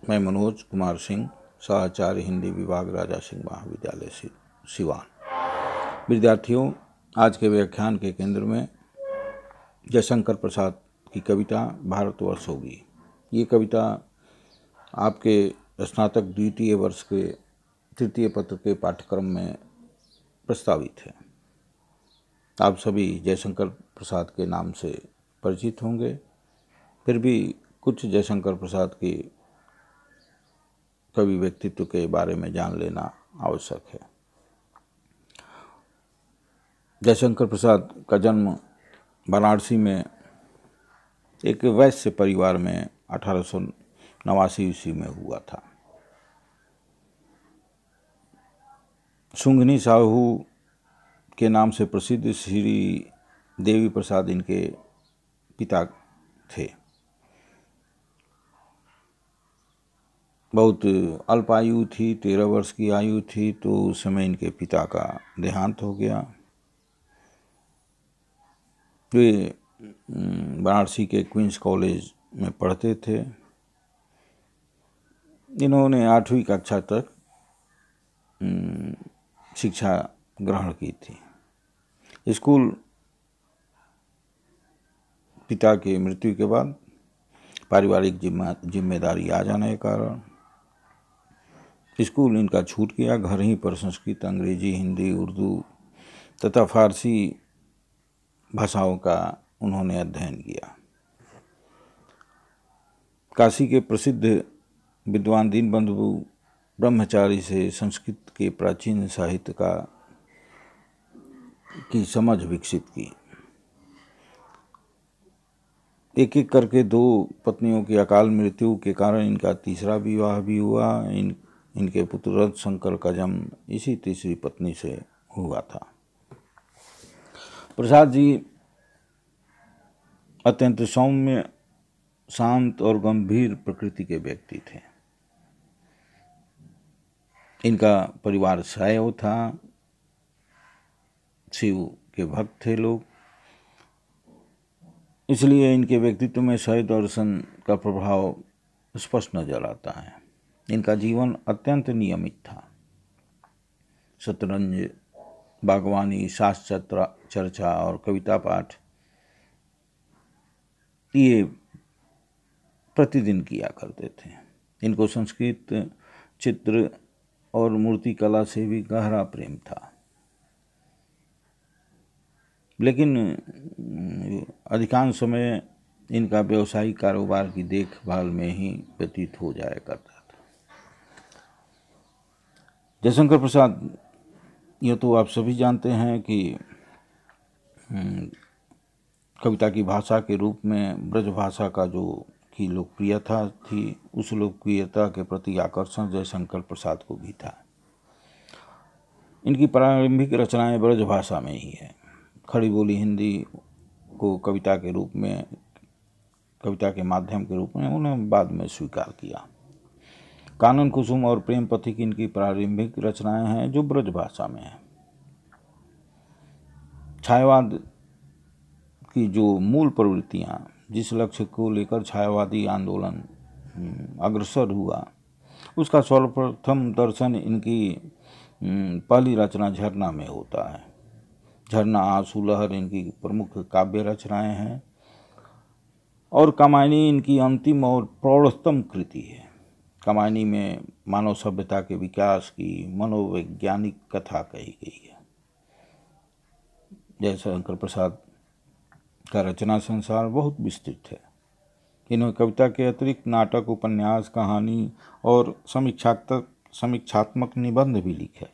मैं मनोज कुमार सिंह, सहाचार्य हिंदी विभाग राजा सिंह महाविद्यालय सिवान। विद्यार्थियों, आज के व्याख्यान के केंद्र में जयशंकर प्रसाद की कविता भारतवर्ष होगी। ये कविता आपके स्नातक द्वितीय वर्ष के तृतीय पत्र के पाठ्यक्रम में प्रस्तावित है। आप सभी जयशंकर प्रसाद के नाम से परिचित होंगे, फिर भी कुछ जयशंकर प्रसाद की कवि व्यक्तित्व के बारे में जान लेना आवश्यक है। जयशंकर प्रसाद का जन्म वाराणसी में एक वैश्य परिवार में 1889 ईस्वी में हुआ था। सुंघनी साहू के नाम से प्रसिद्ध श्री देवी प्रसाद इनके पिता थे। बहुत अल्प आयु थी, 13 वर्ष की आयु थी, तो उस समय इनके पिता का देहांत हो गया। वे वाराणसी के क्वींस कॉलेज में पढ़ते थे। इन्होंने 8वीं कक्षा तक शिक्षा ग्रहण की थी। स्कूल पिता की मृत्यु के बाद पारिवारिक जिम्मेदारी आ जाने के कारण स्कूल इनका छूट गया। घर ही पर संस्कृत, अंग्रेजी, हिंदी, उर्दू तथा फारसी भाषाओं का उन्होंने अध्ययन किया। काशी के प्रसिद्ध विद्वान दीनबंधु ब्रह्मचारी से संस्कृत के प्राचीन साहित्य की समझ विकसित की। एक एक करके 2 पत्नियों की अकाल मृत्यु के कारण इनका तीसरा विवाह भी हुआ। इनके पुत्र रथ शंकर का जन्म इसी तीसरी पत्नी से हुआ था। प्रसाद जी अत्यंत सौम्य, शांत और गंभीर प्रकृति के व्यक्ति थे। इनका परिवार शैव था, शिव के भक्त थे लोग, इसलिए इनके व्यक्तित्व में शैव दर्शन का प्रभाव स्पष्ट नजर आता है। इनका जीवन अत्यंत नियमित था। शतरंज, बागवानी, शास्त्र चर्चा और कविता पाठ ये प्रतिदिन किया करते थे। इनको संस्कृत, चित्र और मूर्ति कला से भी गहरा प्रेम था, लेकिन अधिकांश समय इनका व्यवसायिक कारोबार की देखभाल में ही व्यतीत हो जाया करता था। जयशंकर प्रसाद, यह तो आप सभी जानते हैं कि कविता की भाषा के रूप में ब्रज भाषा का जो की लोकप्रियता थी, उस लोकप्रियता के प्रति आकर्षण जयशंकर प्रसाद को भी था। इनकी प्रारंभिक रचनाएं ब्रज भाषा में ही है। खड़ी बोली हिंदी को कविता के माध्यम के रूप में उन्होंने बाद में स्वीकार किया। कानन कुसुम और प्रेम पथिक इनकी प्रारंभिक रचनाएं हैं जो ब्रज भाषा में है। छायावाद की जो मूल प्रवृत्तियां, जिस लक्ष्य को लेकर छायावादी आंदोलन अग्रसर हुआ, उसका सर्वप्रथम दर्शन इनकी पहली रचना झरना में होता है। झरना, आंसू, लहर इनकी प्रमुख काव्य रचनाएं हैं और कामायनी इनकी अंतिम और प्रौढ़तम कृति है। कामायनी में मानव सभ्यता के विकास की मनोवैज्ञानिक कथा कही गई है। जयशंकर प्रसाद का रचना संसार बहुत विस्तृत है। इन्होंने कविता के अतिरिक्त नाटक, उपन्यास, कहानी और समीक्षात्मक निबंध भी लिखे।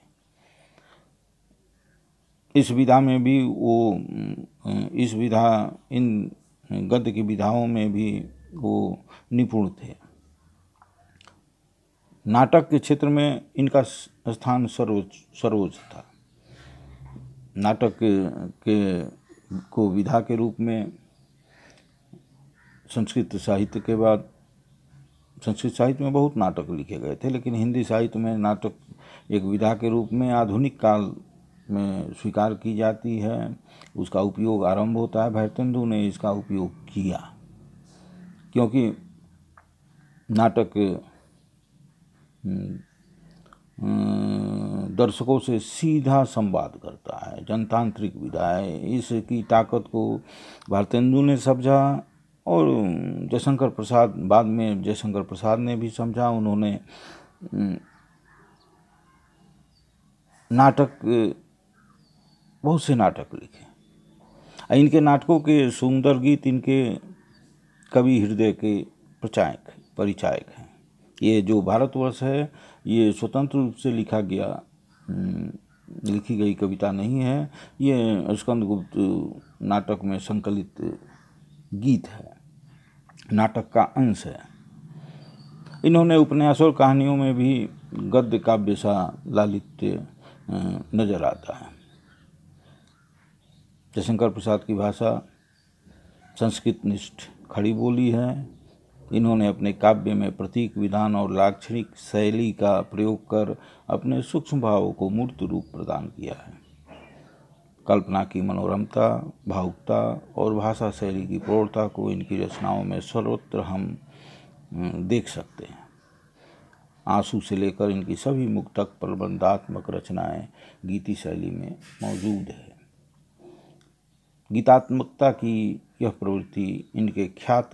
इन गद्य की विधाओं में भी वो निपुण थे। नाटक के क्षेत्र में इनका स्थान सर्वोच्च था। नाटक को विधा के रूप में संस्कृत साहित्य के बाद, संस्कृत साहित्य में बहुत नाटक लिखे गए थे, लेकिन हिंदी साहित्य में नाटक एक विधा के रूप में आधुनिक काल में स्वीकार की जाती है। उसका उपयोग आरंभ होता है। भारतेंदु ने इसका उपयोग किया, क्योंकि नाटक दर्शकों से सीधा संवाद करता है, जनतांत्रिक विधा है। इसकी ताकत को भारतेंदु ने समझा और जयशंकर प्रसाद, बाद में जयशंकर प्रसाद ने भी समझा। उन्होंने नाटक, बहुत से नाटक लिखे। इनके नाटकों के सुंदर गीत इनके कवि हृदय के परिचायक हैं। ये जो भारतवर्ष है ये स्वतंत्र रूप से लिखी गई कविता नहीं है, ये स्कंदगुप्त नाटक में संकलित गीत है, नाटक का अंश है। इन्होंने उपन्यास और कहानियों में भी गद्य काव्य सा लालित्य नजर आता है। जयशंकर प्रसाद की भाषा संस्कृत निष्ठ खड़ी बोली है। इन्होंने अपने काव्य में प्रतीक विधान और लाक्षणिक शैली का प्रयोग कर अपने सूक्ष्म भावों को मूर्त रूप प्रदान किया है। कल्पना की मनोरमता, भावुकता और भाषा शैली की प्रौढ़ता को इनकी रचनाओं में सर्वत्र हम देख सकते हैं। आंसू से लेकर इनकी सभी मुक्तक प्रबंधात्मक रचनाएं गीति शैली में मौजूद है। गीतात्मकता की यह प्रवृत्ति इनके ख्यात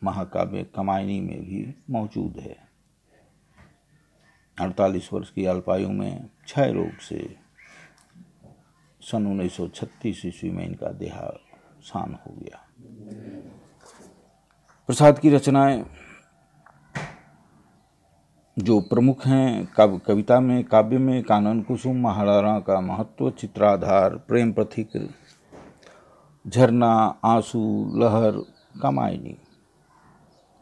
महाकाव्य कामायनी में भी मौजूद है। 48 वर्ष की अल्पायु में क्षय रोग से सन 1936 ईस्वी में इनका देहावसान हो गया। प्रसाद की रचनाएं जो प्रमुख हैं काव्य में कानन कुसुम, महाराणा का महत्व, चित्राधार, प्रेम पथिक, झरना, आंसू, लहर, कामायनी।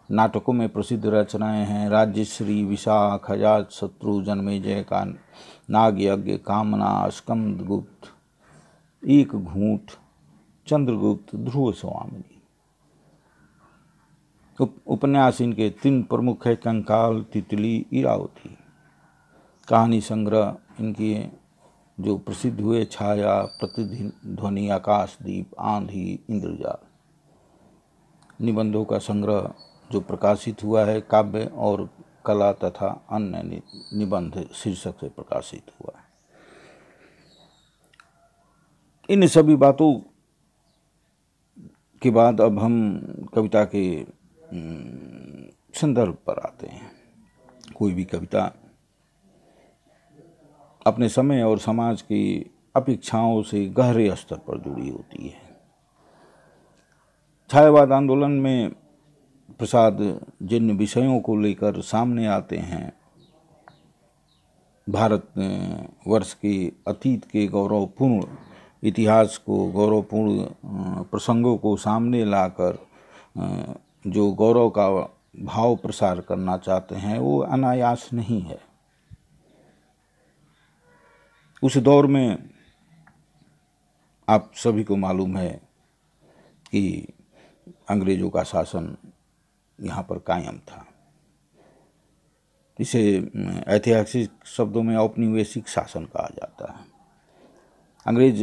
नाटकों में प्रसिद्ध रचनाएं हैं राज्यश्री, विशाख, अजात शत्रु, जन्मेजय का नागयज्ञ, कामना, स्कंदगुप्त, एक घूंट, चंद्रगुप्त, ध्रुव स्वामिनी। उपन्यास इनके 3 प्रमुख है, कंकाल, तितली, इरावती। कहानी संग्रह इनकी जो प्रसिद्ध हुए छाया, प्रतिध्वनि, आकाशदीप, आंधी, इंद्रजाल। निबंधों का संग्रह जो प्रकाशित हुआ है काव्य और कला तथा अन्य निबंध शीर्षक से प्रकाशित हुआ है। इन सभी बातों के बाद अब हम कविता के संदर्भ पर आते हैं। कोई भी कविता अपने समय और समाज की अपेक्षाओं से गहरे स्तर पर जुड़ी होती है। छायावाद आंदोलन में प्रसाद जिन विषयों को लेकर सामने आते हैं, भारत वर्ष के अतीत के गौरवपूर्ण इतिहास को, गौरवपूर्ण प्रसंगों को सामने लाकर जो गौरव का भाव प्रसार करना चाहते हैं, वो अनायास नहीं है। उस दौर में आप सभी को मालूम है कि अंग्रेजों का शासन यहाँ पर कायम था। इसे ऐतिहासिक शब्दों में औपनिवेशिक शासन कहा जाता है। अंग्रेज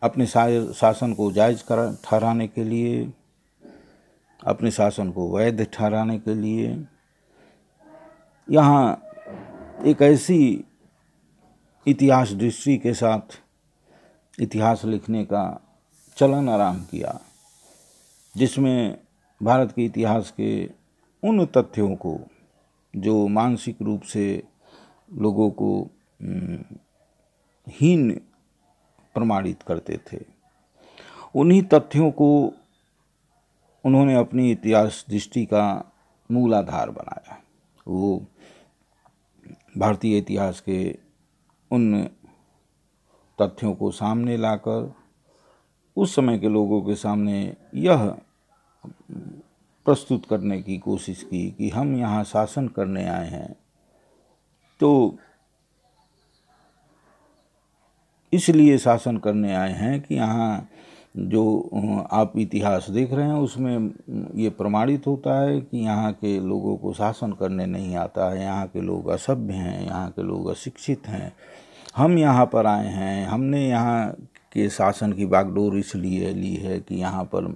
अपने शासन को जायज़ ठहराने के लिए, अपने शासन को वैध ठहराने के लिए यहाँ एक ऐसी इतिहास दृष्टि के साथ इतिहास लिखने का चलन आरंभ किया जिसमें भारत के इतिहास के उन तथ्यों को जो मानसिक रूप से लोगों को हीन प्रमाणित करते थे, उन्हीं तथ्यों को उन्होंने अपनी इतिहास दृष्टि का मूलाधार बनाया। वो भारतीय इतिहास के उन तथ्यों को सामने लाकर उस समय के लोगों के सामने यह प्रस्तुत करने की कोशिश की कि हम यहाँ शासन करने आए हैं, तो इसलिए शासन करने आए हैं कि यहाँ जो आप इतिहास देख रहे हैं उसमें ये प्रमाणित होता है कि यहाँ के लोगों को शासन करने नहीं आता है, यहाँ के लोग असभ्य हैं, यहाँ के लोग अशिक्षित हैं। हम यहाँ पर आए हैं, हमने यहाँ के शासन की बागडोर इसलिए ली है कि यहाँ पर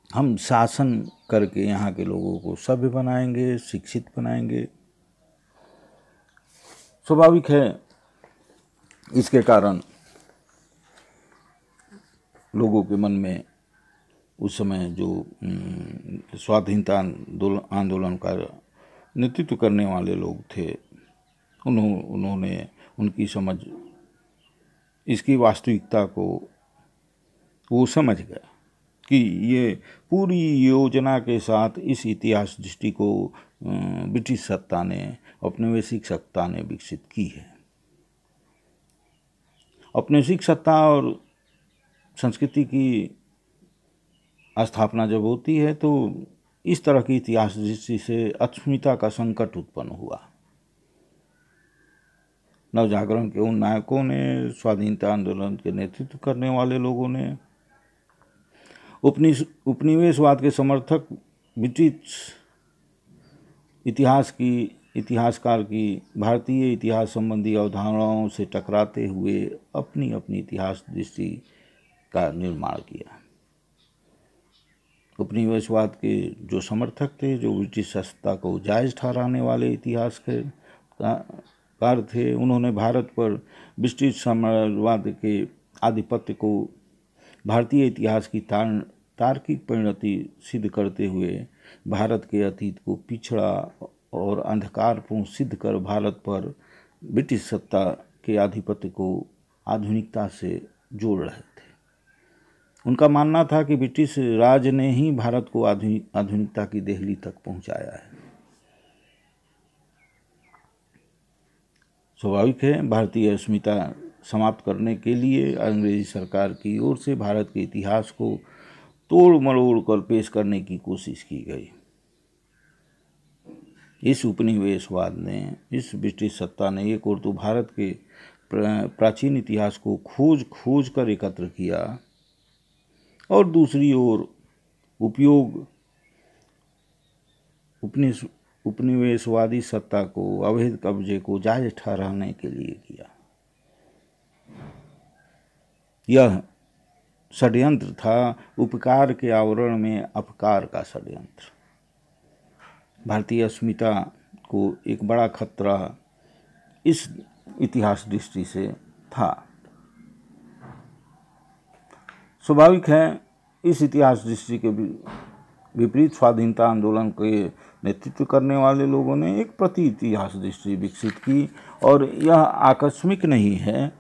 हम शासन करके यहाँ के लोगों को सभ्य बनाएंगे, शिक्षित बनाएंगे। स्वाभाविक है इसके कारण लोगों के मन में उस समय जो स्वाधीनता आंदोलन का नेतृत्व करने वाले लोग थे, उन्होंने उनकी समझ इसकी वास्तविकता को वो समझ गया कि ये पूरी योजना के साथ इस इतिहास दृष्टि को ब्रिटिश सत्ता ने, औपनिवेशिक सत्ता ने विकसित की है। औपनिवेशिक सत्ता और संस्कृति की स्थापना जब होती है तो इस तरह की इतिहास दृष्टि से अस्मिता का संकट उत्पन्न हुआ। नवजागरण के उन नायकों ने, स्वाधीनता आंदोलन के नेतृत्व करने वाले लोगों ने, उपनिवेशवाद के समर्थक ब्रिटिश इतिहासकार की भारतीय इतिहास संबंधी अवधारणाओं से टकराते हुए अपनी अपनी इतिहास दृष्टि का निर्माण किया। उपनिवेशवाद के जो समर्थक थे, जो ब्रिटिश सत्ता को जायज़ ठहराने वाले इतिहासकार थे, उन्होंने भारत पर ब्रिटिश साम्राज्यवाद के आधिपत्य को भारतीय इतिहास की तार्किक परिणति सिद्ध करते हुए भारत के अतीत को पिछड़ा और अंधकारपूर्ण सिद्ध कर भारत पर ब्रिटिश सत्ता के आधिपत्य को आधुनिकता से जोड़ रहे थे। उनका मानना था कि ब्रिटिश राज ने ही भारत को आधुनिकता की देहली तक पहुंचाया है। स्वाभाविक है भारतीय अस्मिता समाप्त करने के लिए अंग्रेजी सरकार की ओर से भारत के इतिहास को तोड़ मरोड़ कर पेश करने की कोशिश की गई। इस उपनिवेशवाद ने, इस ब्रिटिश सत्ता ने एक ओर तो भारत के प्राचीन इतिहास को खोज कर एकत्र किया और दूसरी ओर उपनिवेशवादी सत्ता को अवैध कब्जे को जायज ठहराने के लिए किया। यह षड्यंत्र था उपकार के आवरण में अपकार का षड्यंत्र। भारतीय अस्मिता को एक बड़ा खतरा इस इतिहास दृष्टि से था। स्वाभाविक है इस इतिहास दृष्टि के विपरीत स्वाधीनता आंदोलन के नेतृत्व करने वाले लोगों ने एक प्रति इतिहास दृष्टि विकसित की। और यह आकस्मिक नहीं है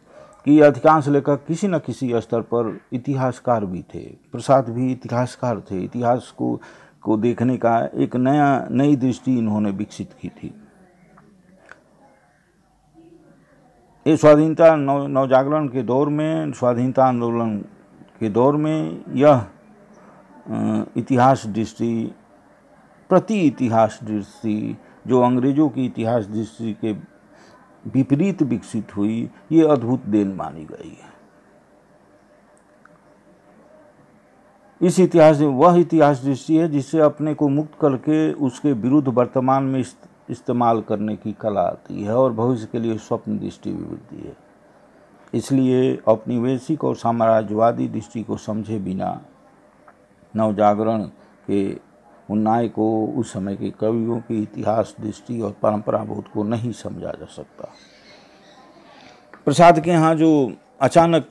कि अधिकांश लेखक किसी न किसी स्तर पर इतिहासकार भी थे। प्रसाद भी इतिहासकार थे। इतिहास को देखने का एक नई दृष्टि इन्होंने विकसित की थी। ये स्वाधीनता नवजागरण के दौर में, स्वाधीनता आंदोलन के दौर में यह इतिहास दृष्टि, प्रति इतिहास दृष्टि जो अंग्रेजों की इतिहास दृष्टि के विपरीत विकसित हुई, ये अद्भुत देन मानी गई है। इस वह इतिहास दृष्टि है जिससे अपने को मुक्त करके उसके विरुद्ध वर्तमान में इस्तेमाल करने की कला आती है और भविष्य के लिए स्वप्न दृष्टि भी मिलती है। इसलिए औपनिवेशिक और साम्राज्यवादी दृष्टि को समझे बिना नवजागरण के उन नायकों, उस समय के कवियों की इतिहास दृष्टि और परंपरा बोध को नहीं समझा जा सकता। प्रसाद के यहाँ जो अचानक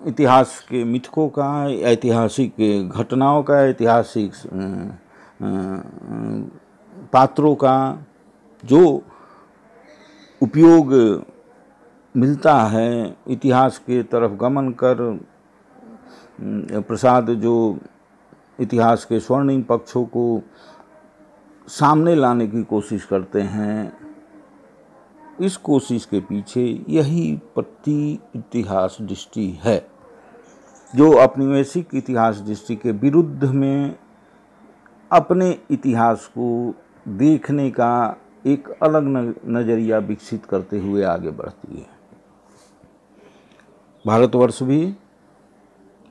इतिहास के मिथकों का, ऐतिहासिक घटनाओं का, ऐतिहासिक पात्रों का जो उपयोग मिलता है इतिहास के तरफ गमन कर, प्रसाद जो इतिहास के स्वर्णिम पक्षों को सामने लाने की कोशिश करते हैं, इस कोशिश के पीछे यही प्रति इतिहास दृष्टि है जो औपनिवेशिक इतिहास दृष्टि के विरुद्ध में अपने इतिहास को देखने का एक अलग नज़रिया विकसित करते हुए आगे बढ़ती है।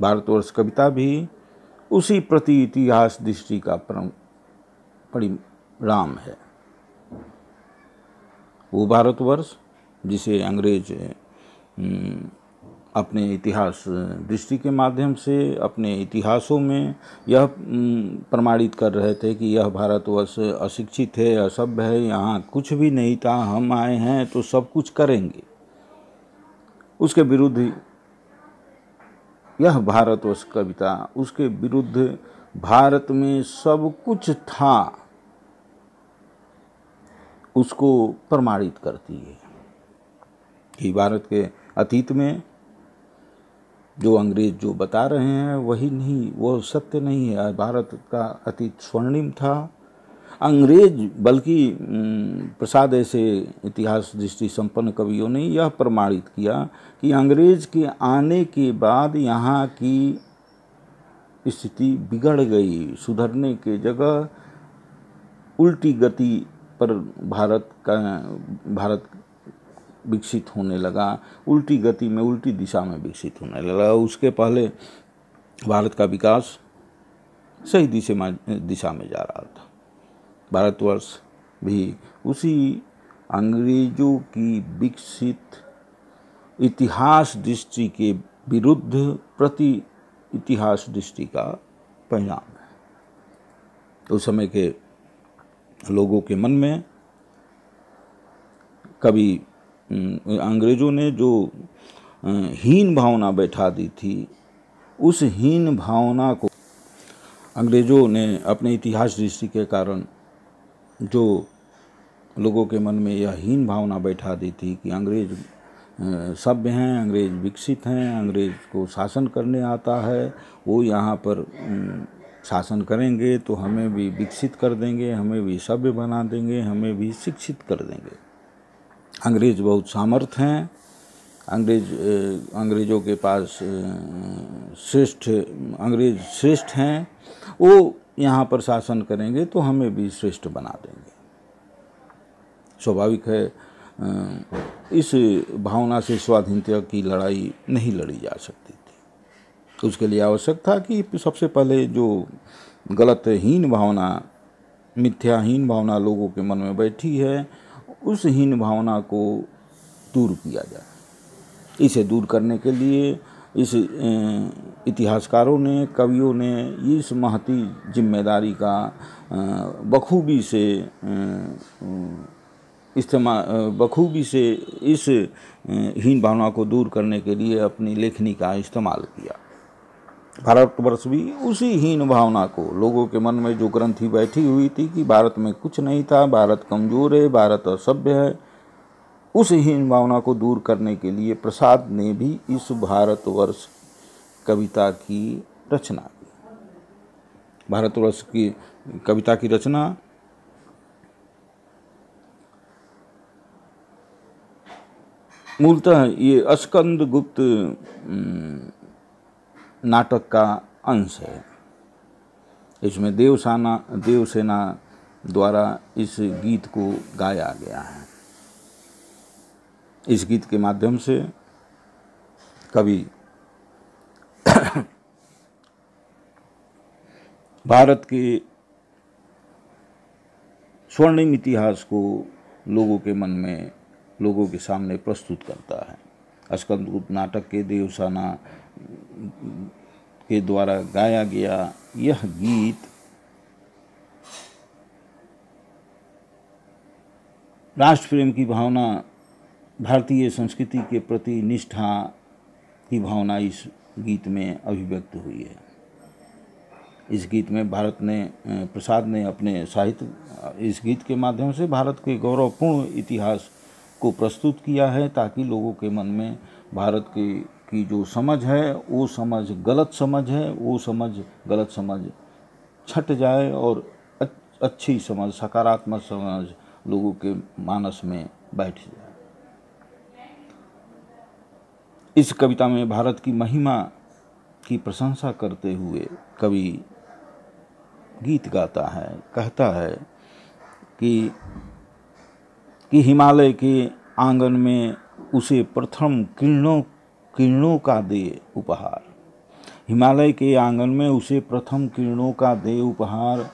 भारतवर्ष कविता भी उसी प्रति इतिहास दृष्टि का परिणाम है। वो भारतवर्ष जिसे अंग्रेज अपने इतिहास दृष्टि के माध्यम से अपने इतिहासों में यह प्रमाणित कर रहे थे कि यह भारतवर्ष अशिक्षित है, असभ्य है, यहाँ कुछ भी नहीं था, हम आए हैं तो सब कुछ करेंगे। उसके विरुद्ध यह भारतवर्ष कविता उसके विरुद्ध भारत में सब कुछ था उसको प्रमाणित करती है कि भारत के अतीत में जो अंग्रेज जो बता रहे हैं वही नहीं, वो सत्य नहीं है। भारत का अतीत स्वर्णिम था। अंग्रेज बल्कि प्रसाद ऐसे इतिहास दृष्टि संपन्न कवियों ने यह प्रमाणित किया कि अंग्रेज के आने के बाद यहाँ की स्थिति बिगड़ गई। सुधरने के जगह उल्टी गति पर भारत विकसित होने लगा, उल्टी गति में, उल्टी दिशा में विकसित होने लगा। उसके पहले भारत का विकास सही दिशा में जा रहा था। भारतवर्ष भी उसी अंग्रेजों की विकसित इतिहास दृष्टि के विरुद्ध प्रति इतिहास दृष्टि का परिणाम है। उस समय के लोगों के मन में कभी अंग्रेजों ने जो हीन भावना बैठा दी थी, उस हीन भावना को अंग्रेजों ने अपने इतिहास दृष्टि के कारण जो लोगों के मन में यह हीन भावना बैठा दी थी कि अंग्रेज सभ्य हैं, अंग्रेज विकसित हैं, अंग्रेज को शासन करने आता है, वो यहाँ पर शासन करेंगे तो हमें भी विकसित कर देंगे, हमें भी सभ्य बना देंगे, हमें भी शिक्षित कर देंगे। अंग्रेज बहुत सामर्थ्य हैं, अंग्रेजों के पास अंग्रेज श्रेष्ठ हैं, वो यहाँ पर शासन करेंगे तो हमें भी श्रेष्ठ बना देंगे। स्वाभाविक है इस भावना से स्वाधीनता की लड़ाई नहीं लड़ी जा सकती थी। उसके लिए आवश्यक था कि सबसे पहले जो गलत हीन भावना, मिथ्याहीन भावना लोगों के मन में बैठी है, उस हीन भावना को दूर किया जाए। इसे दूर करने के लिए इस इतिहासकारों ने, कवियों ने इस महती जिम्मेदारी का बखूबी से इस हीन भावना को दूर करने के लिए अपनी लेखनी का इस्तेमाल किया। भारतवर्ष भी उसी हीन भावना को, लोगों के मन में जो ग्रंथि बैठी हुई थी कि भारत में कुछ नहीं था, भारत कमजोर है, भारत असभ्य है, उस हीन भावना को दूर करने के लिए प्रसाद ने भी इस भारतवर्ष कविता की रचना की। भारतवर्ष की कविता की रचना मूलतः ये स्कंद गुप्त नाटक का अंश है। इसमें देवसेना द्वारा इस गीत को गाया गया है। इस गीत के माध्यम से कवि भारत के स्वर्णिम इतिहास को लोगों के मन में, लोगों के सामने प्रस्तुत करता है। स्कंदगुप्त नाटक के देवसेना के द्वारा गाया गया यह गीत राष्ट्र प्रेम की भावना, भारतीय संस्कृति के प्रति निष्ठा की भावना इस गीत में अभिव्यक्त हुई है। इस गीत में प्रसाद ने अपने साहित्य, इस गीत के माध्यम से भारत के गौरवपूर्ण इतिहास को प्रस्तुत किया है, ताकि लोगों के मन में भारत की जो समझ है, वो समझ गलत समझ है, वो गलत समझ छट जाए और अच्छी समझ, सकारात्मक समझ लोगों के मानस में बैठ जाए। इस कविता में भारत की महिमा की प्रशंसा करते हुए कवि गीत गाता है, कहता है कि हिमालय के आंगन में उसे प्रथम किरणों का दे उपहार। हिमालय के आंगन में उसे प्रथम किरणों का दे उपहार।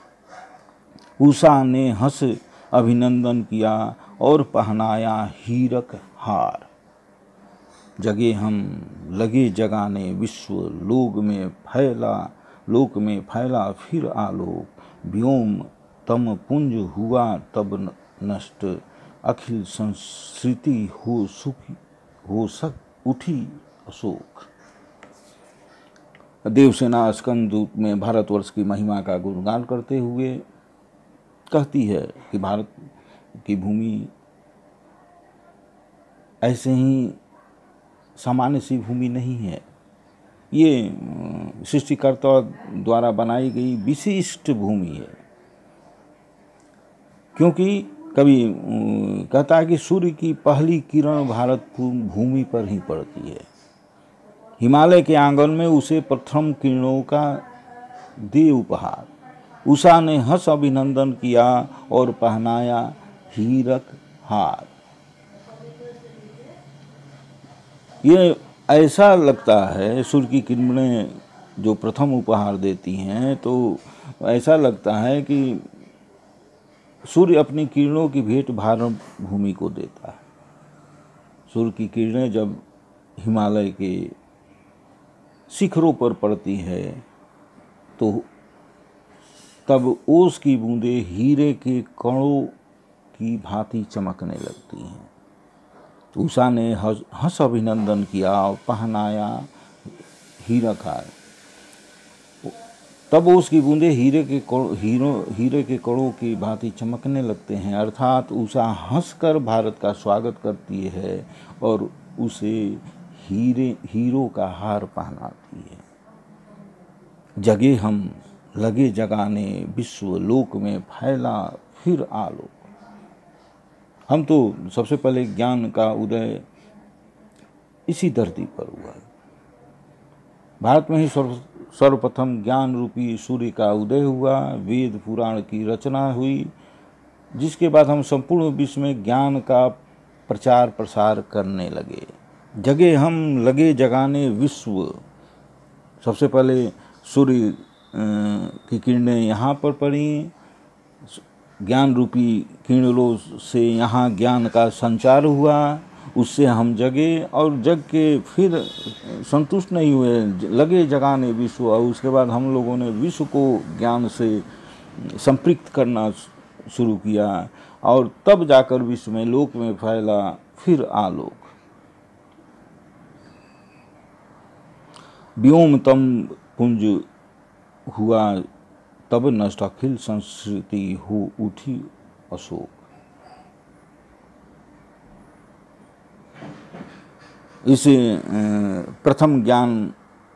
उषा ने हंस अभिनंदन किया और पहनाया हीरक हार। जगे हम लगे जगाने विश्व, लोक में फैला फिर आलोक। व्योम तम पुंज हुआ तब नष्ट, अखिल संस्कृति हो सक उठी अशोक। देवसेना स्कंददूत में भारतवर्ष की महिमा का गुणगान करते हुए कहती है कि भारत की भूमि ऐसे ही सामान्य सी भूमि नहीं है, ये सृष्टिकर्ता द्वारा बनाई गई विशिष्ट भूमि है। क्योंकि कभी कहता है कि सूर्य की पहली किरण भारत भूमि पर ही पड़ती है। हिमालय के आंगन में उसे प्रथम किरणों का दे उपहार। उषा ने हंस अभिनंदन किया और पहनाया हीरक हार। ये ऐसा लगता है, सूर्य की किरणें जो प्रथम उपहार देती हैं, तो ऐसा लगता है कि सूर्य अपनी किरणों की भेंट भारत भूमि को देता है। सूर्य की किरणें जब हिमालय के शिखरों पर पड़ती है तो तब ओस की बूंदें हीरे के कणों की भांति चमकने लगती हैं। उषा ने हंस अभिनंदन किया और पहनाया हीरक हार। तब ओस की बूंदें हीरे के कणों की भांति चमकने लगते हैं। अर्थात उषा हंसकर भारत का स्वागत करती है और उसे हीरों का हार पहनाती है। जगे हम लगे जगाने विश्व, लोक में फैला फिर आलोक। हम तो सबसे पहले ज्ञान का उदय इसी धरती पर हुआ। भारत में ही सर्वप्रथम ज्ञान रूपी सूर्य का उदय हुआ, वेद पुराण की रचना हुई, जिसके बाद हम संपूर्ण विश्व में ज्ञान का प्रचार प्रसार करने लगे। जगे हम लगे जगाने विश्व, सबसे पहले सूर्य की किरणें यहाँ पर पड़ी, ज्ञान रूपी किरणों से यहाँ ज्ञान का संचार हुआ, उससे हम जगे और जग के फिर संतुष्ट नहीं हुए, लगे जगाने विश्व। और उसके बाद हम लोगों ने विश्व को ज्ञान से संपृक्त करना शुरू किया और तब जाकर विश्व में, लोक में फैला फिर आलोक। व्योम तम पुंज हुआ तब नष्ट, अखिल संस्कृति हो उठी अशोक। इस प्रथम ज्ञान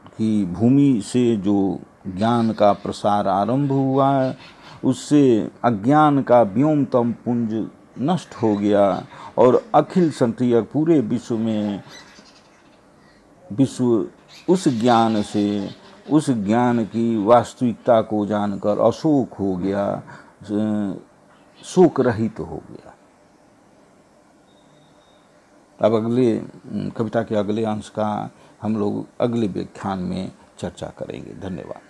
की भूमि से जो ज्ञान का प्रसार आरंभ हुआ, उससे अज्ञान का व्योमतम पुंज नष्ट हो गया और अखिल संततिक पूरे विश्व में उस ज्ञान से, उस ज्ञान की वास्तविकता को जानकर अशोक हो गया, शोक रहित हो गया। अब अगले कविता के अगले अंश का हम लोग अगले व्याख्यान में चर्चा करेंगे। धन्यवाद।